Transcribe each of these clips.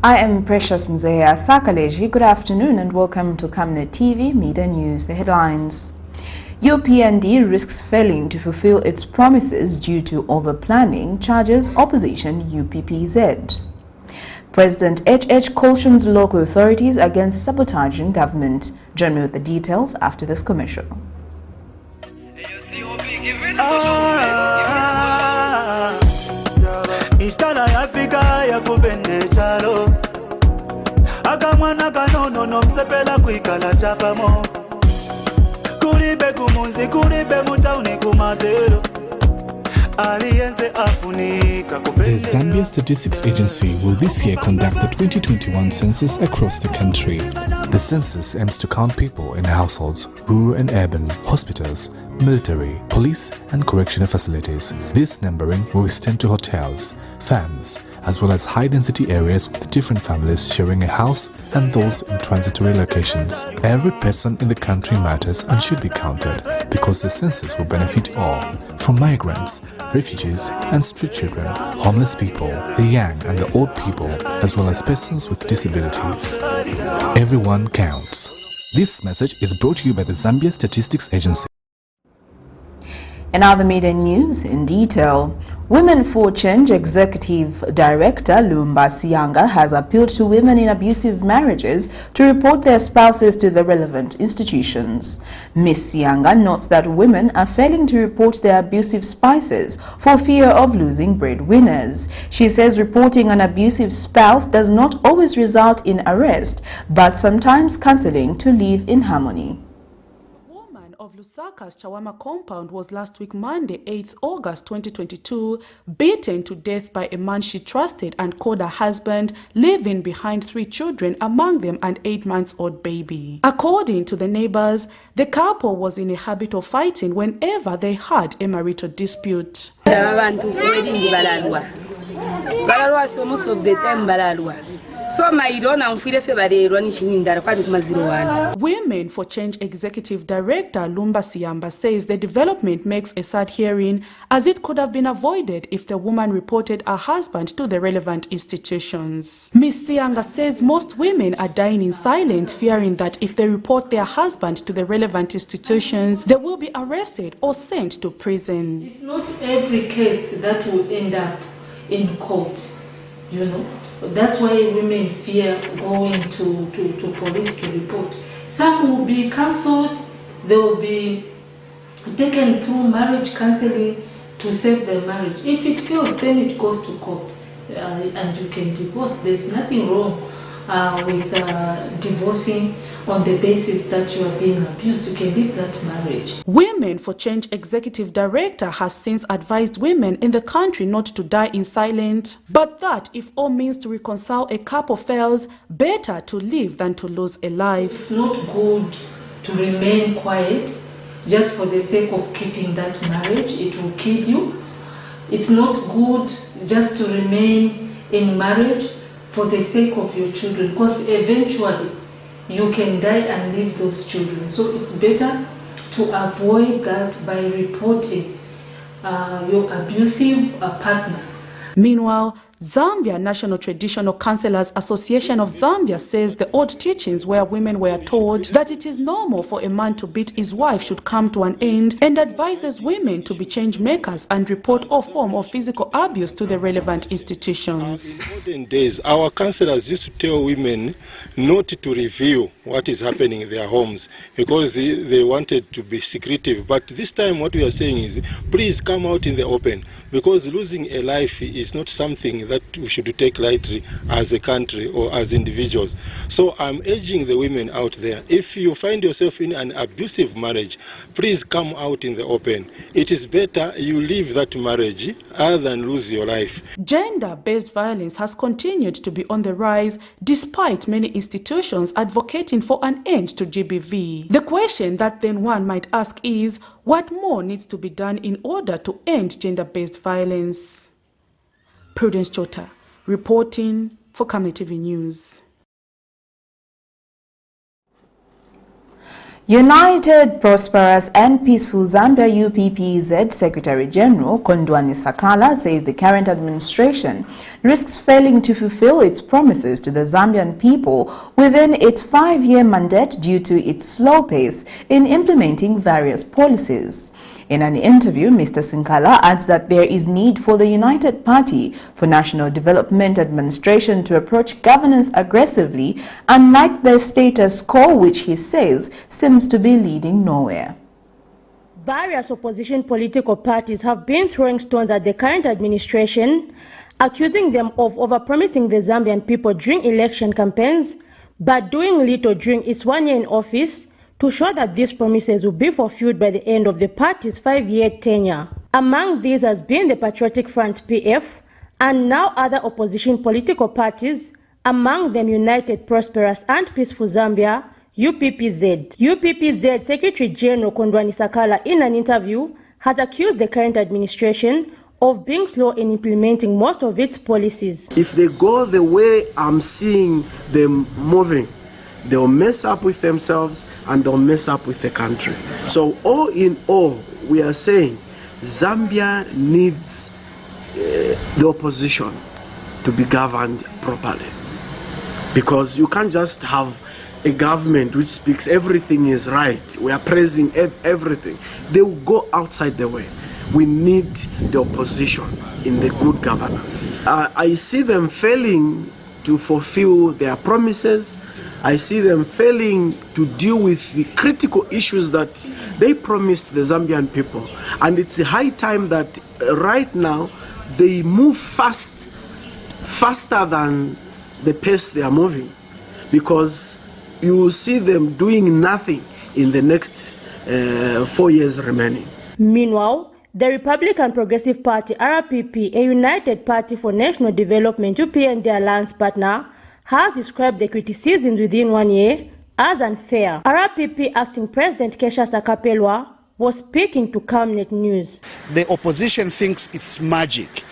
I am Precious Mzeya Sakaleji. Good afternoon and welcome to Camnet TV Media News. The headlines. UPND risks failing to fulfill its promises due to over-planning, charges opposition UPPZ. President HH cautions local authorities against sabotaging government. Join me with the details after this commercial. Akamwana kanono nomsepela kwikala chapamo Kuribe kumunzi kuribe mutauni kumatero The Zambia Statistics Agency will this year conduct the 2021 census across the country. The census aims to count people in households, rural and urban, hospitals, military, police and correctional facilities. This numbering will extend to hotels, farms, as well as high-density areas with different families sharing a house and those in transitory locations. Every person in the country matters and should be counted because the census will benefit all, from migrants, refugees and street children, homeless people, the young and the old people, as well as persons with disabilities. Everyone counts. This message is brought to you by the Zambia Statistics Agency. In other media news in detail, Women for Change Executive Director Lumba Sianga has appealed to women in abusive marriages to report their spouses to the relevant institutions. Ms. Sianga notes that women are failing to report their abusive spouses for fear of losing breadwinners. She says reporting an abusive spouse does not always result in arrest, but sometimes counseling to live in harmony. Of Lusaka's Chawama compound was last week Monday, 8th August 2022, beaten to death by a man she trusted and called her husband, leaving behind 3 children, among them an 8-month-old baby. According to the neighbors, the couple was in a habit of fighting whenever they had a marital dispute. Women for Change Executive Director Lumba Siamba says the development makes a sad hearing, as it could have been avoided if the woman reported her husband to the relevant institutions. Ms. Sianga says most women are dying in silence, fearing that if they report their husband to the relevant institutions, they will be arrested or sent to prison. It's not every case that will end up in court, you know. That's why women fear going to police to report. Some will be cancelled, they will be taken through marriage counseling to save their marriage. If it fails, then it goes to court and you can divorce. There's nothing wrong with divorcing on the basis that you are being abused. You can leave that marriage. Women for Change Executive Director has since advised women in the country not to die in silence, but that if all means to reconcile a couple fails, better to live than to lose a life. It's not good to remain quiet just for the sake of keeping that marriage. It will kill you. It's not good just to remain in marriage for the sake of your children, because eventually you can die and leave those children. So it's better to avoid that by reporting your abusive partner. Meanwhile, Zambia National Traditional Councillors Association of Zambia says the old teachings where women were told that it is normal for a man to beat his wife should come to an end, and advises women to be change makers and report all form of physical abuse to the relevant institutions. In modern days, our councillors used to tell women not to reveal what is happening in their homes because they wanted to be secretive. But this time what we are saying is, please come out in the open, because losing a life is not something that we should take lightly as a country or as individuals. So I'm urging the women out there, if you find yourself in an abusive marriage, please come out in the open. It is better you leave that marriage other than lose your life. Gender-based violence has continued to be on the rise despite many institutions advocating for an end to GBV. The question that then one might ask is, what more needs to be done in order to end gender-based violence? Prudence Chota, reporting for Camnet TV News. United, Prosperous and Peaceful Zambia UPPZ Secretary General Kondwani Sakala says the current administration risks failing to fulfill its promises to the Zambian people within its 5-year mandate due to its slow pace in implementing various policies. In an interview, Mr. Sinkala adds that there is need for the United Party for National Development Administration to approach governance aggressively, unlike the status quo, which he says seems to be leading nowhere. Various opposition political parties have been throwing stones at the current administration, accusing them of overpromising the Zambian people during election campaigns, but doing little during its 1 year in office to show that these promises will be fulfilled by the end of the party's 5-year tenure. Among these has been the Patriotic Front PF and now other opposition political parties, among them United, Prosperous and Peaceful Zambia, UPPZ. UPPZ Secretary General Kondwani Sakala, in an interview, has accused the current administration of being slow in implementing most of its policies. If they go the way I'm seeing them moving, they'll mess up with themselves and they'll mess up with the country. So all in all, we are saying Zambia needs the opposition to be governed properly. Because you can't just have a government which speaks everything is right, we are praising everything. They will go outside the way. We need the opposition in the good governance. I see them failing to fulfill their promises. I see them failing to deal with the critical issues that they promised the Zambian people. And it's a high time that right now they move faster than the pace they are moving. Because you will see them doing nothing in the next 4 years remaining. Meanwhile, the Republican Progressive Party, RPP, a United Party for National Development, UPND alliance partner, has described the criticisms within 1 year as unfair. RPP acting President Kesha Sakapelwa was speaking to Camnet News. The opposition thinks it's magic.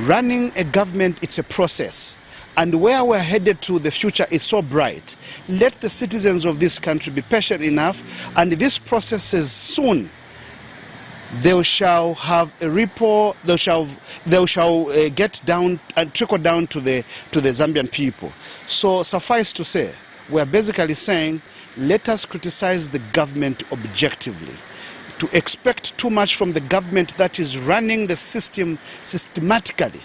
Running a government, it's a process. And where we're headed to, the future is so bright. Let the citizens of this country be patient enough, and these processes soon, they shall have a ripple, they shall get down and trickle down to the Zambian people. So suffice to say, we're basically saying, let us criticize the government objectively. To expect too much from the government that is running the system systematically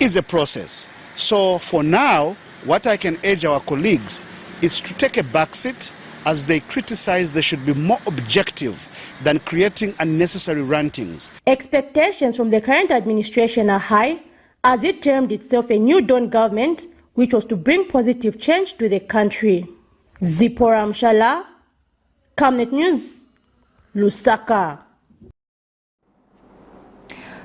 is a process. So for now, what I can urge our colleagues is to take a backseat. As they criticize, they should be more objective than creating unnecessary rantings. Expectations from the current administration are high, as it termed itself a new dawn government, which was to bring positive change to the country. Zipporah Mshala, Camnet News, Lusaka.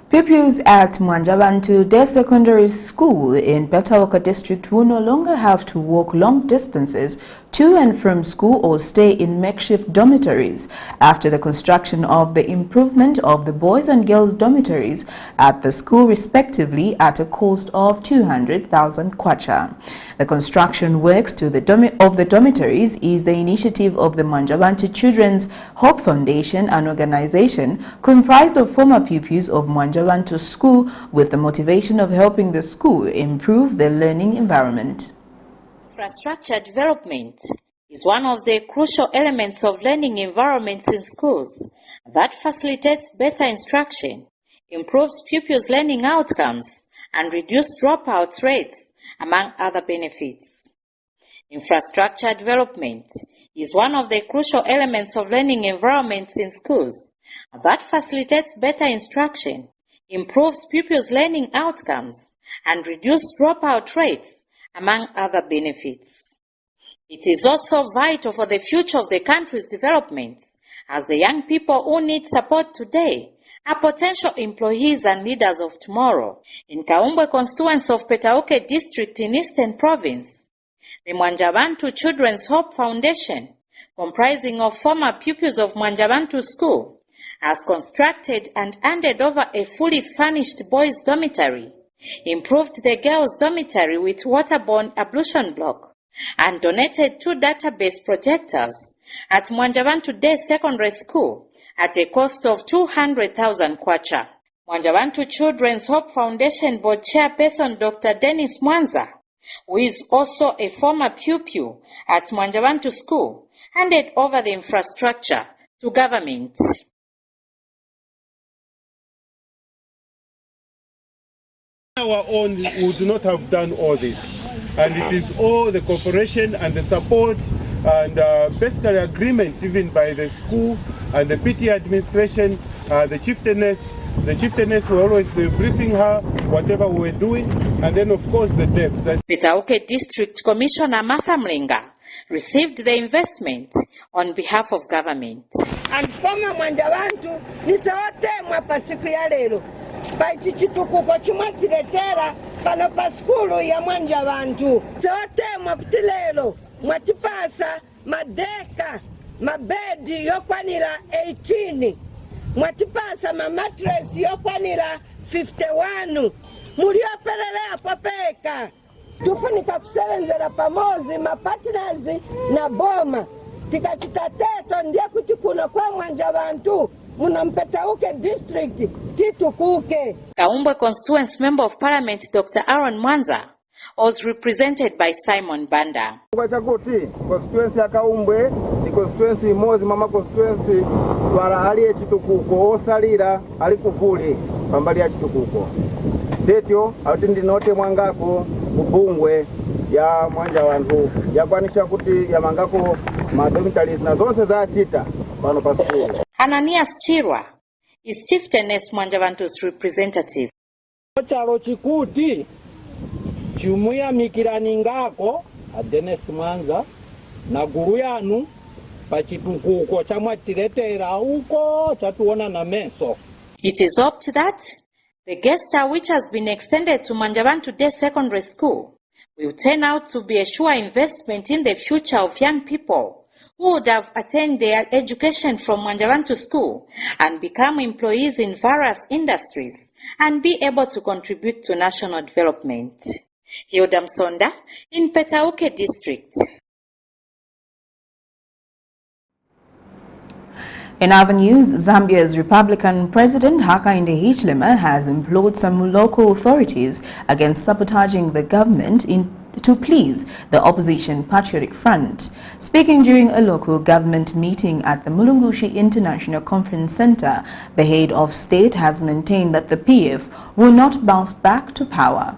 Pupils at Mwanjabantu Day Secondary School in Petaoka District will no longer have to walk long distances to and from school or stay in makeshift dormitories after the construction of the improvement of the boys and girls dormitories at the school respectively at a cost of 200,000 kwacha. The construction works of the dormitories is the initiative of the Mwanjabantu Children's Hope Foundation, an organization comprised of former pupils of Mwanjabantu School with the motivation of helping the school improve their learning environment. Infrastructure development is one of the crucial elements of learning environments in schools that facilitates better instruction, improves pupils' learning outcomes, and reduces dropout rates, among other benefits. Infrastructure development is one of the crucial elements of learning environments in schools that facilitates better instruction, improves pupils' learning outcomes, and reduces dropout rates, among other benefits. It is also vital for the future of the country's development, as the young people who need support today are potential employees and leaders of tomorrow. In Kaumbwe constituency of Petaoke district in Eastern Province, the Mwanjabantu Children's Hope Foundation, comprising of former pupils of Mwanjabantu School, has constructed and handed over a fully furnished boys' dormitory, improved the girls' dormitory with waterborne ablution block, and donated 2 database projectors at Mwanjabantu Day Secondary School at a cost of 200,000 kwacha. Mwanjabantu Children's Hope Foundation Board Chairperson Dr. Dennis Mwanza, who is also a former pupil at Mwanjabantu School, handed over the infrastructure to government. Our own would not have done all this, and it is all the cooperation and the support and basically agreement even by the school and the PT administration, the chieftainess. The chieftainess were always briefing her whatever we were doing, and then of course the debts. Petauke District Commissioner Martha Mlinga received the investment on behalf of government. And former Mwanjabantu nisote mwapasiku ya lero pachichitukuko chimwatiletera pano pa skulu ya Mwanjabantu sote mwapitilero mwatipasa madeka mabedi yokwanira 18 mwatipasa mamatress yokwanira 51 mulioperelea papeka tufunika kusebenzera pamozi mapartners na boma tikachitateto ndiye kuti kuno kwa Mwanjabantu munampetauke district titukuke. Kaumbwe Constituency Member of Parliament Dr. Aaron Mwanza was represented by Simon Banda. Kwa chakuti constituency ya Kaumbwe ni constituency mozi mama constituency wala aliye chitukuko osalira alikuvuli pambali ya chitukuko tetyo atindi note mwangako ubungwe ya Mwanjabantu yakwanisha kuti ya mangako madomitalis na zonse za chita pano pa skulu. Ananias Chirwa is chieftainess Mwanjabantu's representative. Chalo chikuti chumuya mikirani ngako Dennis Mwanza na guru yanu pachitukuko chamwatiletera uko chatuona na meso. It is hoped that the guest star which has been extended to Mwanjabantu Day Secondary School will turn out to be a sure investment in the future of young people who would have attained their education from Mwanjabantu School and become employees in various industries and be able to contribute to national development. Hilda Msonda in Petauke District. In other news, Zambia's Republican President Hakainde Hichilema has implored some local authorities against sabotaging the government to please the opposition Patriotic Front. Speaking during a local government meeting at the Mulungushi International Conference Center, the head of state has maintained that the PF will not bounce back to power.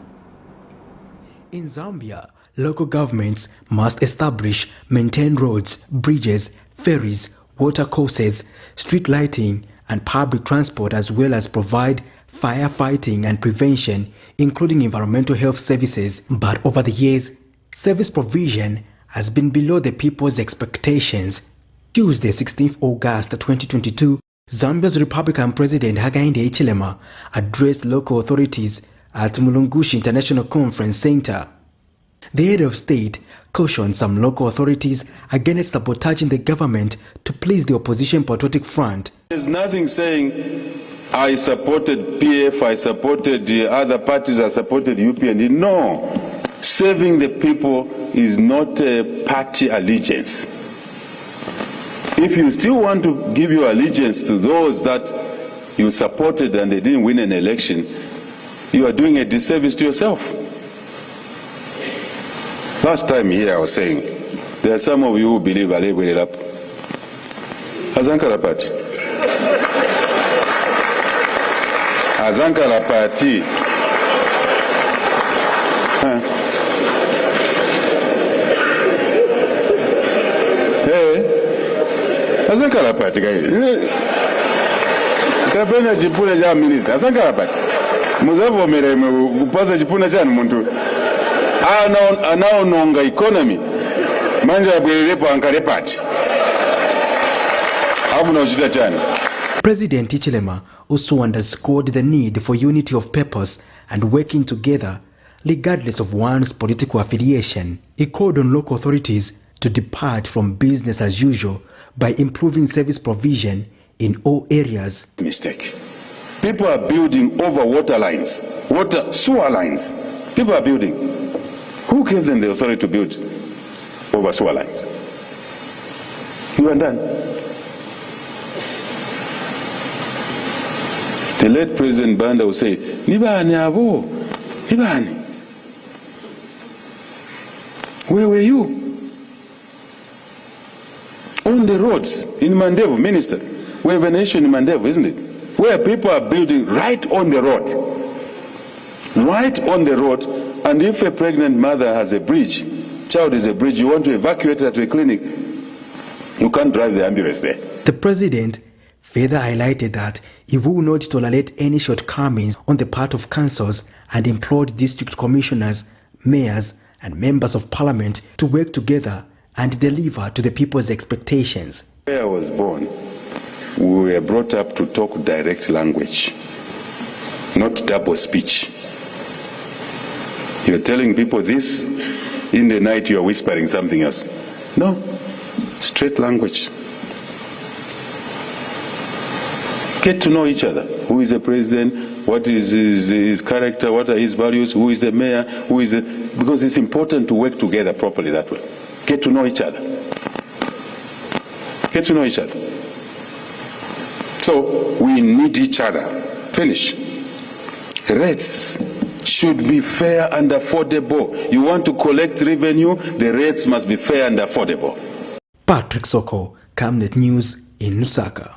In Zambia, local governments must establish, maintain roads, bridges, ferries, water courses, street lighting and public transport, as well as provide firefighting and prevention, including environmental health services. But over the years, service provision has been below the people's expectations. Tuesday, 16th August 2022, Zambia's Republican President Hakainde Hichilema addressed local authorities at Mulungushi International Conference Center. The head of state cautioned some local authorities against sabotaging the government to please the opposition Patriotic Front. There's nothing saying I supported PF, I supported the other parties, I supported UPND. No. Serving the people is not a party allegiance. If you still want to give your allegiance to those that you supported and they didn't win an election, you are doing a disservice to yourself. Last time here I was saying, there are some of you who believe Ali will it up. Azankara Party. Azankara Party. Hey, Azankara Party. Kapena chipuna ja minister. Azankara Party. Muzavo mere kupasa chipuna chanu muntu. Anaononga economy. Manja abwelepo ankale party. Abuna uchita chani. President Hichilema also underscored the need for unity of purpose and working together regardless of one's political affiliation. He called on local authorities to depart from business as usual by improving service provision in all areas. Mistake. People are building over water lines, sewer lines. People are building. Who gave them the authority to build? over sewer lines. You are done. The late President Banda will say, Nibani abo, Nibani. Where were you? On the roads in Mandevo, Minister. We have a nation in Mandevo, isn't it? Where people are building right on the road. Right on the road. And if a pregnant mother has a bridge, child is a bridge, you want to evacuate her to a clinic, you can't drive the ambulance there. The president further highlighted that he will not tolerate any shortcomings on the part of councils and implored district commissioners, mayors, and members of parliament to work together and deliver to the people's expectations. Where I was born, we were brought up to talk direct language, not double speech. You're telling people this, in the night you're whispering something else. No, straight language. Get to know each other. Who is the president? What is his character? What are his values? Who is the mayor? Who is the... Because it's important to work together properly that way. Get to know each other. Get to know each other. So we need each other. Finish. Rates should be fair and affordable. You want to collect revenue, the rates must be fair and affordable. Patrick Soko, Camnet News in Lusaka.